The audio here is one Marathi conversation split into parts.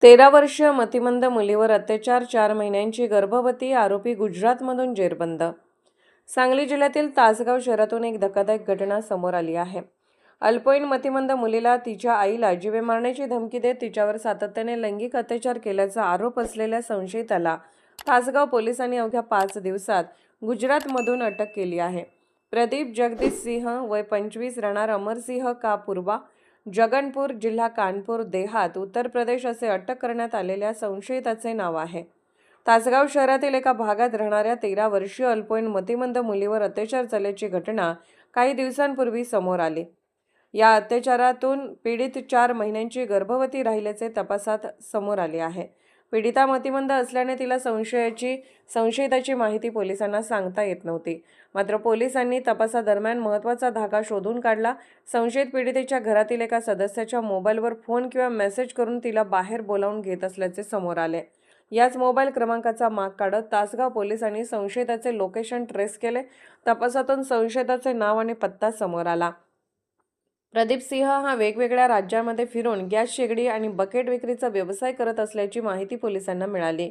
13 वर्षीय मतिमंद मुलीवर अत्याचार, 4 महिन्यांची गर्भवती, आरोपी गुजरातमधून जेरबंद. सांगली जिल्ह्यातील तासगाव शहरातून एक धक्कादायक घटना समोर आली आहे. अल्पवयीन मतिमंद मुलीला तिच्या आईला जीवे मारण्याची धमकी देत तिच्यावर सातत्याने लैंगिक अत्याचार केल्याचा आरोप असलेल्या संशयिताला तासगाव पोलिसांनी अवघ्या 5 दिवसात गुजरातमधून अटक केली आहे. प्रदीप जगदीश सिंह, वय 25, राहणार अमरसिंह का पूर्वा, जगनपूर, जिल्हा कानपूर देहात, उत्तर प्रदेश असे अटक करण्यात आलेल्या संशयिताचे नाव आहे. तासगाव शहरातील एका भागात राहणाऱ्या 13 वर्षीय अल्पवयीन मतिमंद मुलीवर अत्याचार झाल्याची घटना काही दिवसांपूर्वी समोर आली. या अत्याचारातून पीडित 4 महिन्यांची गर्भवती राहिल्याचे तपासात समोर आले आहे. पीडिता मतिमंद असल्याने तिला संशयिताची माहिती पोलिसांना सांगता येत नव्हती. मात्र पोलिसांनी तपासादरम्यान महत्त्वाचा धागा शोधून काढला. संशयित पीडितेच्या घरातील एका सदस्याच्या मोबाईलवर फोन किंवा मेसेज करून तिला बाहेर बोलावून घेत असल्याचे समोर आले. याच मोबाईल क्रमांकाचा माग काढत तासगाव पोलिसांनी संशयिताचे लोकेशन ट्रेस केले. तपासातून संशयिताचे नाव आणि पत्ता समोर आला. प्रदीप सिंह हा वेगवेगळ्या राज्यांमध्ये फिरून गॅस शेगडी आणि बकेट विक्रीचा व्यवसाय करत असल्याची माहिती पोलिसांना मिळाली.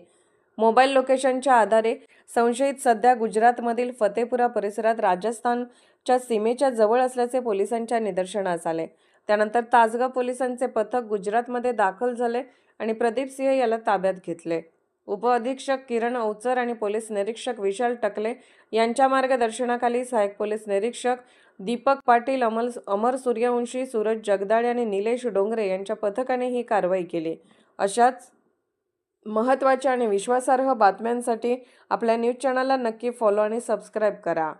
मोबाईल लोकेशनच्या आधारे संशयित सध्या गुजरातमधील फतेपुरा परिसरात राजस्थानच्या सीमेच्या जवळ असल्याचे पोलिसांच्या निदर्शनास आले. त्यानंतर तासगाव पोलिसांचे पथक गुजरातमध्ये दाखल झाले आणि प्रदीप सिंह याला ताब्यात घेतले. उपअधीक्षक किरण अवचर आणि पोलीस निरीक्षक विशाल टकले यांच्या मार्गदर्शनाखाली सहाय्यक पोलीस निरीक्षक दीपक पाटील, अमर सूर्यवंशी, सूरज जगदाळे आणि निलेश डोंगरे यांच्या पथकाने ही कारवाई केली. अशाच महत्त्वाच्या आणि विश्वासार्ह बातम्यांसाठी आपल्या न्यूज चॅनलला नक्की फॉलो आणि सबस्क्राईब करा.